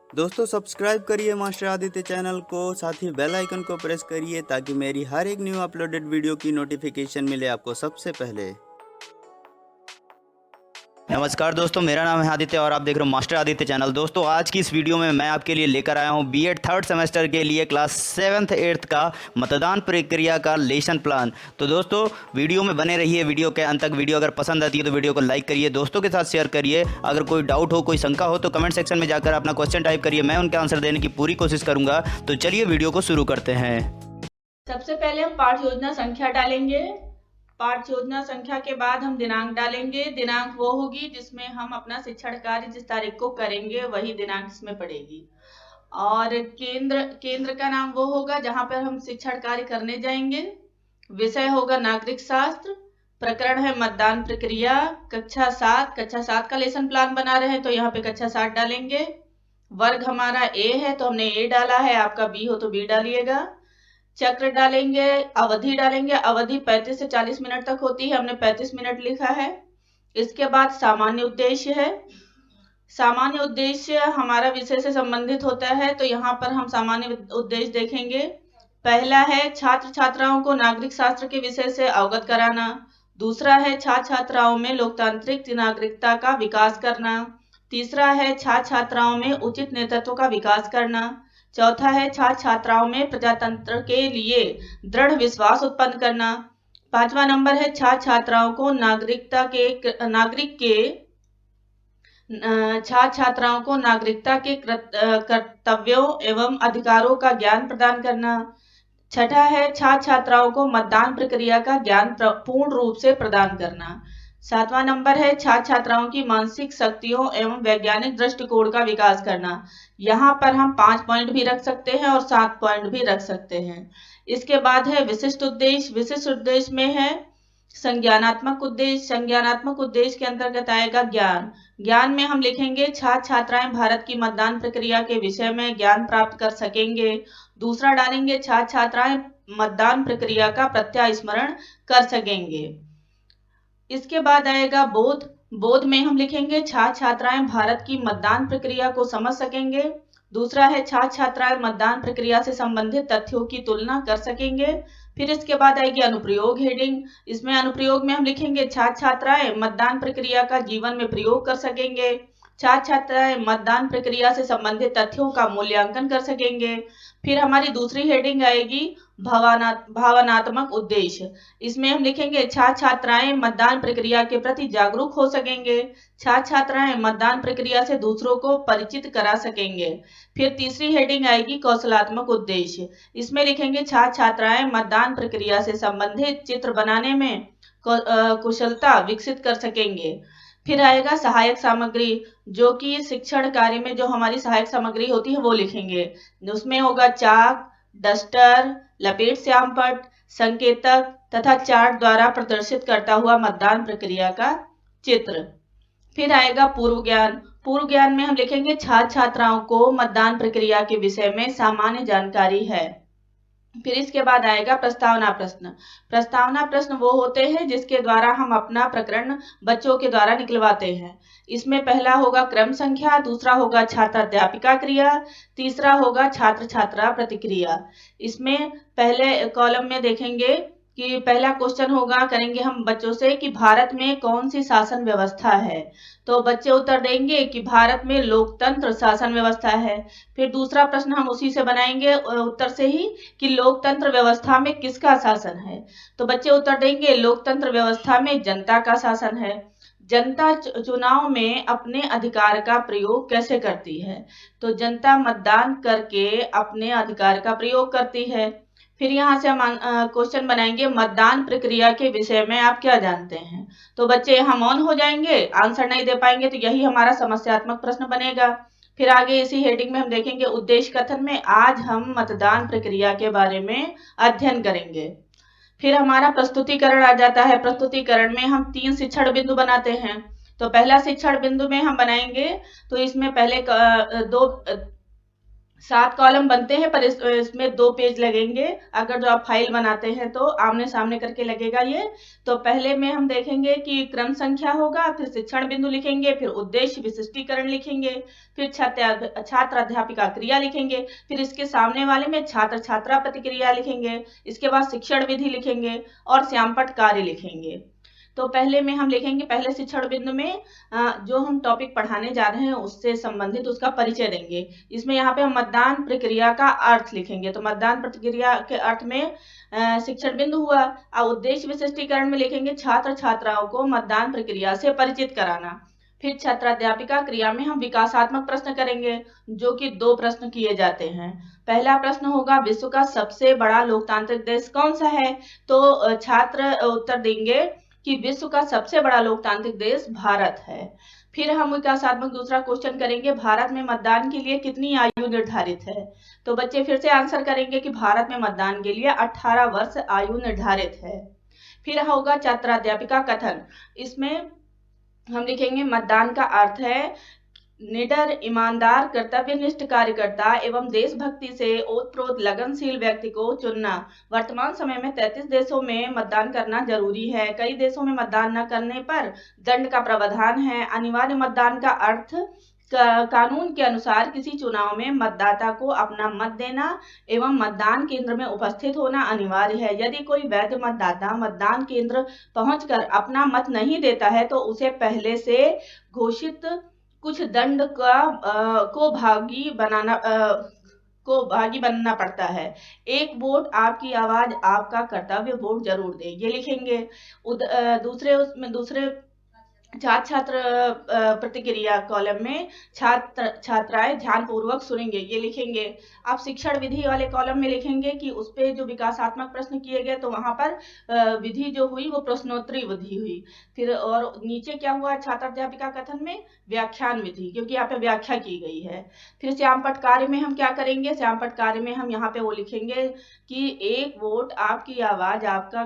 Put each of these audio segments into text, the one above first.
दोस्तों सब्सक्राइब करिए master Aditya channel को, साथ ही बेल आइकन को प्रेस करिए ताकि मेरी हर एक न्यू अपलोडेड वीडियो की नोटिफिकेशन मिले आपको सबसे पहले। नमस्कार दोस्तों, मेरा नाम है आदित्य और आप देख रहे हो मास्टर आदित्य चैनल। दोस्तों आज की इस वीडियो में मैं आपके लिए लेकर आया हूं बीएड थर्ड सेमेस्टर के लिए क्लास 7th 8th का मतदान प्रक्रिया का लेसन प्लान। तो दोस्तों वीडियो में बने रहिए वीडियो के अंत तक। वीडियो अगर पसंद आती है तो वीडियो को लाइक करिए, दोस्तों के साथ शेयर करिए। अगर कोई डाउट हो, कोई शंका हो तो कमेंट सेक्शन में जाकर अपना क्वेश्चन टाइप करिए, मैं उनके आंसर देने की पूरी कोशिश करूँगा। तो चलिए वीडियो को शुरू करते हैं। सबसे पहले हम पाठ योजना संख्या डालेंगे। पाठ योजना संख्या के बाद हम दिनांक डालेंगे। दिनांक वो होगी जिसमें हम अपना शिक्षण कार्य जिस तारीख को करेंगे वही दिनांक इसमें पड़ेगी। और केंद्र का नाम वो होगा जहां पर हम शिक्षण कार्य करने जाएंगे। विषय होगा नागरिक शास्त्र। प्रकरण है मतदान प्रक्रिया। कक्षा 7 का लेसन प्लान बना रहे हैं तो यहाँ पे कक्षा 7 डालेंगे। वर्ग हमारा ए है तो हमने ए डाला है, आपका बी हो तो बी डालिएगा। चक्र डालेंगे, अवधि डालेंगे। अवधि 35 से 40 मिनट तक होती है, हमने 35 मिनट लिखा है। इसके बाद सामान्य उद्देश्य है। सामान्य उद्देश्य हमारा विषय से संबंधित होता है तो यहाँ पर हम सामान्य उद्देश्य देखेंगे। पहला है छात्र छात्राओं को नागरिक शास्त्र के विषय से अवगत कराना। दूसरा है छात्र छात्राओं में लोकतांत्रिक नागरिकता का विकास करना। तीसरा है छात्र छात्राओं में उचित नेतृत्व का विकास करना। चौथा है छात्र छात्राओं में प्रजातंत्र के लिए दृढ़ विश्वास उत्पन्न करना। पांचवा नंबर है छात्र छात्राओं को नागरिकता के कर्तव्यों एवं अधिकारों का ज्ञान प्रदान करना। छठा है छात्र छात्राओं को मतदान प्रक्रिया का ज्ञान पूर्ण रूप से प्रदान करना। सातवां नंबर है छात्र छात्राओं की मानसिक शक्तियों एवं वैज्ञानिक दृष्टिकोण का विकास करना। यहाँ पर हम 5 पॉइंट भी रख सकते हैं और 7 पॉइंट भी रख सकते हैं। इसके बाद है विशिष्ट उद्देश्य। विशिष्ट उद्देश्य में है संज्ञानात्मक उद्देश्य। संज्ञानात्मक उद्देश्य के अंतर्गत आएगा ज्ञान। ज्ञान में हम लिखेंगे छात्र छात्राएं भारत की मतदान प्रक्रिया के विषय में ज्ञान प्राप्त कर सकेंगे। दूसरा डालेंगे छात्र छात्राएं मतदान प्रक्रिया का प्रत्यास्मरण कर सकेंगे। इसके बाद आएगा बोध। बोध में हम लिखेंगे छात्र छात्राएं भारत की मतदान प्रक्रिया को समझ सकेंगे। दूसरा है छात्र छात्राएं मतदान प्रक्रिया से संबंधित तथ्यों की तुलना कर सकेंगे। फिर इसके बाद आएगी अनुप्रयोग हेडिंग। इसमें अनुप्रयोग में हम लिखेंगे छात्र छात्राएं मतदान प्रक्रिया का जीवन में प्रयोग कर सकेंगे। छात्र छात्राएं मतदान प्रक्रिया से संबंधित तथ्यों का मूल्यांकन कर सकेंगे। फिर हमारी दूसरी हेडिंग आएगी भावनात्मक उद्देश्य। इसमें हम लिखेंगे छात्र छात्राएं मतदान प्रक्रिया के प्रति जागरूक हो सकेंगे। छात्र छात्राएं मतदान प्रक्रिया से दूसरों को परिचित करा सकेंगे। फिर तीसरी हेडिंग आएगी कौशलात्मक उद्देश्य। इसमें लिखेंगे छात्र छात्राएं मतदान प्रक्रिया से संबंधित चित्र बनाने में कुशलता विकसित कर सकेंगे। फिर आएगा सहायक सामग्री, जो कि शिक्षण कार्य में जो हमारी सहायक सामग्री होती है वो लिखेंगे। उसमें होगा चाक, डस्टर, लपेट श्यामपट्ट, संकेतक तथा चार्ट द्वारा प्रदर्शित करता हुआ मतदान प्रक्रिया का चित्र। फिर आएगा पूर्व ज्ञान। पूर्व ज्ञान में हम लिखेंगे छात्र छात्राओं को मतदान प्रक्रिया के विषय में सामान्य जानकारी है। फिर इसके बाद आएगा प्रस्तावना प्रश्न। प्रस्तावना प्रश्न वो होते हैं जिसके द्वारा हम अपना प्रकरण बच्चों के द्वारा निकलवाते हैं। इसमें पहला होगा क्रम संख्या, दूसरा होगा छात्र अध्यापिका क्रिया, तीसरा होगा छात्र छात्रा प्रतिक्रिया। इसमें पहले कॉलम में देखेंगे कि पहला क्वेश्चन होगा, करेंगे हम बच्चों से कि भारत में कौन सी शासन व्यवस्था है। तो बच्चे उत्तर देंगे कि भारत में लोकतंत्र शासन व्यवस्था है। फिर दूसरा प्रश्न हम उसी से बनाएंगे उत्तर से ही कि लोकतंत्र व्यवस्था में किसका शासन है। तो बच्चे उत्तर देंगे लोकतंत्र व्यवस्था में जनता का शासन है। जनता चुनाव में अपने अधिकार का प्रयोग कैसे करती है। तो जनता मतदान करके अपने अधिकार का प्रयोग करती है। फिर यहाँ से हम क्वेश्चन बनाएंगे मतदान प्रक्रिया के विषय में आप क्या जानते हैं। तो बच्चे यहाँ मौन हो जाएंगे, आंसर नहीं दे पाएंगे, तो यही हमारा समस्यात्मक प्रश्न बनेगा। फिर आगे इसी हेडिंग में हम देखेंगे उद्देश्य कथन में आज हम मतदान प्रक्रिया के बारे में अध्ययन करेंगे। फिर हमारा प्रस्तुतिकरण आ जाता है। प्रस्तुतिकरण में हम 3 शिक्षण बिंदु बनाते हैं। तो पहला शिक्षण बिंदु में हम बनाएंगे, तो इसमें पहले 7 कॉलम बनते हैं, पर इसमें 2 पेज लगेंगे। अगर जो आप फाइल बनाते हैं तो आमने सामने करके लगेगा ये। तो पहले में हम देखेंगे कि क्रम संख्या होगा, फिर शिक्षण बिंदु लिखेंगे, फिर उद्देश्य विशिष्टीकरण लिखेंगे, फिर छात्र अध्यापिका क्रिया लिखेंगे, फिर इसके सामने वाले में छात्र छात्रा प्रतिक्रिया लिखेंगे, इसके बाद शिक्षण विधि लिखेंगे और श्यामपट्ट कार्य लिखेंगे। तो पहले में हम लिखेंगे, पहले शिक्षण बिंदु में जो हम टॉपिक पढ़ाने जा रहे हैं उससे संबंधित उसका परिचय देंगे। इसमें यहाँ पे हम मतदान प्रक्रिया का अर्थ लिखेंगे। तो मतदान प्रक्रिया के अर्थ में शिक्षण बिंदु हुआ। और उद्देश्य विशिष्टीकरण में लिखेंगे छात्र छात्राओं को मतदान प्रक्रिया से परिचित कराना। फिर छात्राध्यापिका क्रिया में हम विकासात्मक प्रश्न करेंगे, जो कि 2 प्रश्न किए जाते हैं। पहला प्रश्न होगा, विश्व का सबसे बड़ा लोकतांत्रिक देश कौन सा है? तो छात्र उत्तर देंगे कि विश्व का सबसे बड़ा लोकतांत्रिक देश भारत है। फिर हम विकासात्मक दूसरा क्वेश्चन करेंगे, भारत में मतदान के लिए कितनी आयु निर्धारित है? तो बच्चे फिर से आंसर करेंगे कि भारत में मतदान के लिए 18 वर्ष आयु निर्धारित है। फिर होगा छात्राध्यापिका कथन। इसमें हम लिखेंगे, मतदान का अर्थ है निडर, ईमानदार, कर्तव्यनिष्ठ कार्यकर्ता एवं देशभक्ति से ओतप्रोत लगनशील व्यक्ति को चुनना। वर्तमान समय में 33 देशों में मतदान करना जरूरी है। कई देशों में मतदान न करने पर दंड का प्रावधान है। अनिवार्य मतदान का अर्थ कानून के अनुसार किसी चुनाव में मतदाता को अपना मत देना एवं मतदान केंद्र में उपस्थित होना अनिवार्य है। यदि कोई वैध मतदाता मतदान केंद्र पहुंचकर अपना मत नहीं देता है तो उसे पहले से घोषित कुछ दंड को भागी बनना पड़ता है। एक वोट आपकी आवाज आपका कर्तव्य, वोट जरूर दें, ये लिखेंगे। दूसरे छात्र प्रतिक्रिया कॉलम में छात्राएं ध्यानपूर्वक सुनेंगे, ये लिखेंगे। आप शिक्षण विधि वाले कॉलम में लिखेंगे कि उस पे जो विकासात्मक प्रश्न किए गए तो वहां पर विधि जो हुई वो प्रश्नोत्तरी विधि हुई। फिर और नीचे क्या हुआ, छात्राध्यापिका कथन में व्याख्यान विधि, क्योंकि यहाँ पे व्याख्या की गई है। फिर श्यामपट्ट कार्य में हम क्या करेंगे, श्यामपट्ट कार्य में हम यहाँ पे वो लिखेंगे कि एक वोट आपकी आवाज आपका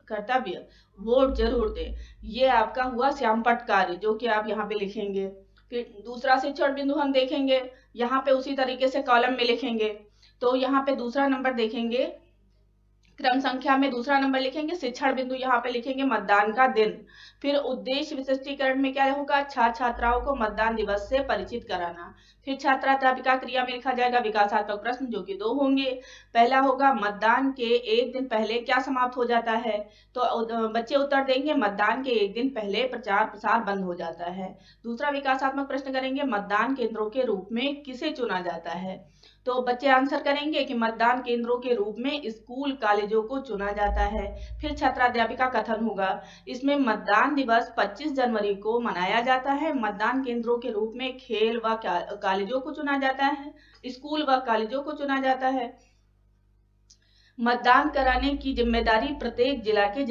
कर्तव्य, वोट जरूर दें। ये आपका हुआ श्यामपट्ट कार्य, जो कि आप यहाँ पे लिखेंगे। फिर दूसरा शिक्षण बिंदु हम देखेंगे, यहाँ पे उसी तरीके से कॉलम में लिखेंगे। तो यहाँ पे दूसरा नंबर देखेंगे, क्रम संख्या में दूसरा नंबर लिखेंगे। शिक्षण बिंदु यहाँ पे लिखेंगे मतदान का दिन। फिर उद्देश्य विशिष्टीकरण में क्या होगा, छात्र छात्राओं को मतदान दिवस से परिचित कराना। फिर छात्राध्यापिका क्रिया में लिखा जाएगा विकासात्मक प्रश्न, जो कि 2 होंगे। पहला होगा, मतदान के 1 दिन पहले क्या समाप्त हो जाता है? तो बच्चे उत्तर देंगे, मतदान के 1 दिन पहले प्रचार प्रसार बंद हो जाता है। दूसरा विकासात्मक प्रश्न करेंगे, मतदान केंद्रों के रूप में किसे चुना जाता है? तो बच्चे आंसर करेंगे कि मतदान केंद्रों के रूप में स्कूल कॉलेजों को चुना जाता है। फिर छात्राध्यापिका कथन होगा, इसमें मतदान दिवस 25 जनवरी को मनाया जाता है। मतदान केंद्रों के रूप में खेल व कॉलेजों को चुना जाता है, स्कूल व कॉलेजों को चुना जाता है। मतदान कराने की जिम्मेदारी प्रत्येक जिला के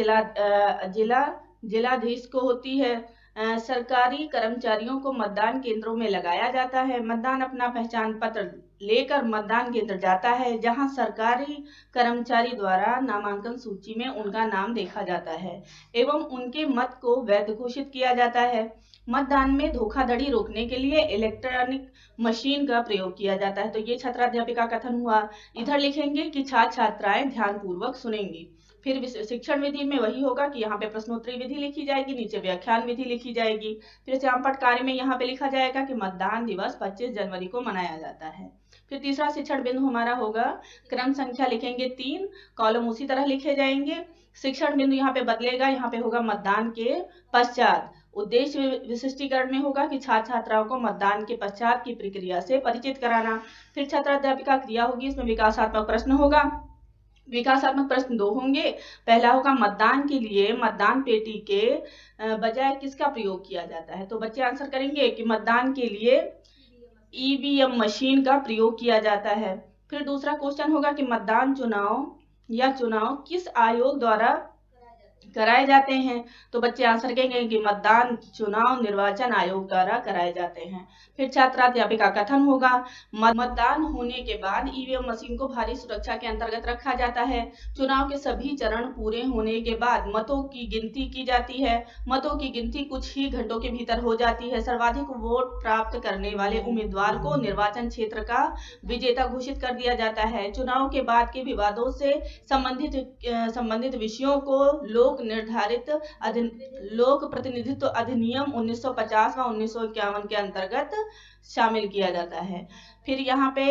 जिलाधीश को होती है। सरकारी कर्मचारियों को मतदान केंद्रों में लगाया जाता है। मतदान अपना पहचान पत्र लेकर मतदान केंद्र जाता है, जहां सरकारी कर्मचारी द्वारा नामांकन सूची में उनका नाम देखा जाता है एवं उनके मत को वैध घोषित किया जाता है। मतदान में धोखाधड़ी रोकने के लिए इलेक्ट्रॉनिक मशीन का प्रयोग किया जाता है। तो ये छात्राध्यापिका कथन हुआ। इधर लिखेंगे कि छात्र छात्राएं ध्यानपूर्वक सुनेंगी। फिर शिक्षण विधि में वही होगा कि यहाँ पे प्रश्नोत्तरी विधि लिखी जाएगी, नीचे व्याख्यान विधि लिखी जाएगी। फिर श्यामपट्ट कार्य में यहाँ पे लिखा जाएगा कि मतदान दिवस 25 जनवरी को मनाया जाता है। फिर तीसरा शिक्षण बिंदु हमारा होगा, क्रम संख्या लिखेंगे 3, कॉलम उसी तरह लिखे जाएंगे। शिक्षण बिंदु यहाँ पे बदलेगा, यहाँ पे होगा मतदान के पश्चात। उद्देश्य विशिष्टीकरण में होगा कि छात्र छात्राओं को मतदान के पश्चात की प्रक्रिया से परिचित कराना। फिर छात्राध्यापिका क्रिया होगी, इसमें विकासात्मक प्रश्न होगा। विकासात्मक प्रश्न 2 होंगे। पहला होगा, मतदान के लिए मतदान पेटी के बजाय किसका प्रयोग किया जाता है? तो बच्चे आंसर करेंगे कि मतदान के लिए ईवीएम मशीन का प्रयोग किया जाता है। फिर दूसरा क्वेश्चन होगा कि मतदान चुनाव किस आयोग द्वारा कराए जाते हैं। तो बच्चे आंसर करेंगे कि मतदान चुनाव निर्वाचन आयोग द्वारा कराए जाते हैं। फिर छात्राध्यापिका कथन होगा, मतदान होने के बाद ईवीएम मशीन को भारी सुरक्षा के अंतर्गत रखा जाता है। चुनाव के सभी चरण पूरे होने के बाद मतों की गिनती की जाती है। मतों की गिनती कुछ ही घंटों के भीतर हो जाती है। सर्वाधिक वोट प्राप्त करने वाले उम्मीदवार को निर्वाचन क्षेत्र का विजेता घोषित कर दिया जाता है। चुनाव के बाद के विवादों से संबंधित विषयों को लोक प्रतिनिधित्व अधिनियम 1950 व 1951 के अंतर्गत शामिल किया जाता है। फिर यहाँ पे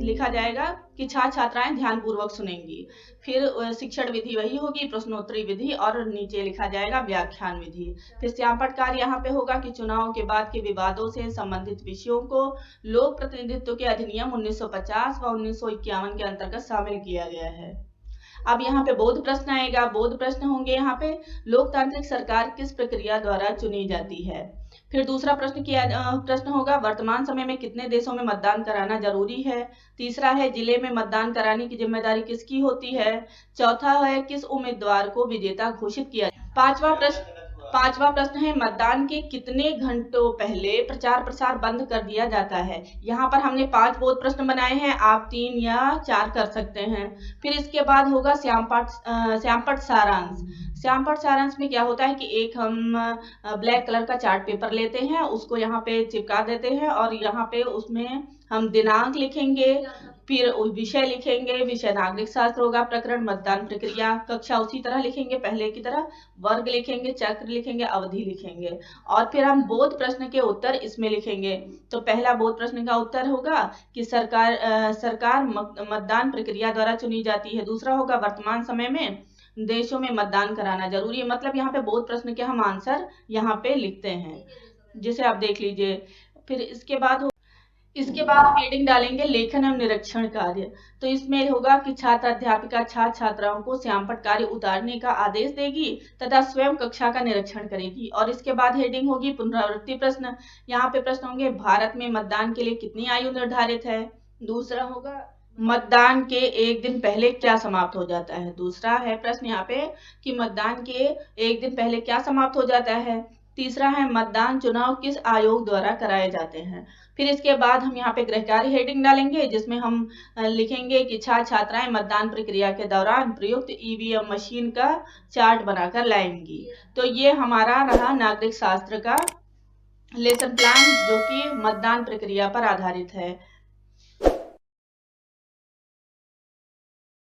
लिखा जाएगा कि छात्राएं ध्यानपूर्वक सुनेंगी। फिर शिक्षण विधि वही होगी, प्रश्नोत्तरी विधि, और नीचे लिखा जाएगा व्याख्यान विधि। फिर श्यामपट्ट कार्य यहाँ पे होगा कि चुनाव के बाद के विवादों से संबंधित विषयों को लोक प्रतिनिधित्व के अधिनियम 1950 व 1951 के अंतर्गत शामिल किया गया है। अब यहाँ पे बोध प्रश्न आएगा। बोध प्रश्न होंगे यहाँ पे, लोकतांत्रिक सरकार किस प्रक्रिया द्वारा चुनी जाती है। फिर दूसरा प्रश्न होगा, वर्तमान समय में कितने देशों में मतदान कराना जरूरी है। तीसरा है, जिले में मतदान कराने की जिम्मेदारी किसकी होती है। चौथा है, किस उम्मीदवार को विजेता घोषित किया। पांचवा प्रश्न है, मतदान के कितने घंटों पहले प्रचार प्रसार बंद कर दिया जाता है। यहाँ पर हमने 5 बोध प्रश्न बनाए हैं, आप 3 या 4 कर सकते हैं। फिर इसके बाद होगा श्यामपट्ट सारांश। श्यामपट्ट सारांश में क्या होता है कि एक हम ब्लैक कलर का चार्ट पेपर लेते हैं, उसको यहाँ पे चिपका देते हैं और यहाँ पे उसमें हम दिनांक लिखेंगे, फिर विषय लिखेंगे, विषय नागरिक शास्त्र होगा, प्रकरण मतदान प्रक्रिया, कक्षा उसी तरह लिखेंगे पहले की तरह, वर्ग लिखेंगे, चक्र लिखेंगे, अवधि लिखेंगे, और फिर हम बोध प्रश्न के उत्तर इसमें लिखेंगे। तो पहला बोध प्रश्न का उत्तर होगा कि सरकार मतदान प्रक्रिया द्वारा चुनी जाती है। दूसरा होगा, वर्तमान समय में देशों में मतदान कराना जरूरी है। मतलब यहाँ पे बोध प्रश्न के हम आंसर यहाँ पे लिखते हैं, जिसे आप देख लीजिए। फिर इसके बाद हेडिंग डालेंगे लेखन एवं निरीक्षण कार्य। तो इसमें होगा कि छात्र अध्यापिका छात्राओं को श्यामपट्ट कार्य उतारने का आदेश देगी तथा स्वयं कक्षा का निरीक्षण करेगी। और इसके बाद हेडिंग होगी पुनरावृत्ति प्रश्न। यहाँ पे प्रश्न होंगे, भारत में मतदान के लिए कितनी आयु निर्धारित है। दूसरा होगा, मतदान के एक दिन पहले क्या समाप्त हो जाता है। दूसरा है प्रश्न यहाँ पे कि मतदान के एक दिन पहले क्या समाप्त हो जाता है। तीसरा है, मतदान चुनाव किस आयोग द्वारा कराए जाते हैं। फिर इसके बाद हम यहाँ पे गृह कार्य हेडिंग डालेंगे, जिसमें हम लिखेंगे कि छात्राएं मतदान प्रक्रिया के दौरान प्रयुक्त ईवीएम मशीन का चार्ट बनाकर लाएंगी। तो ये हमारा रहा नागरिक शास्त्र का लेसन प्लान, जो कि मतदान प्रक्रिया पर आधारित है।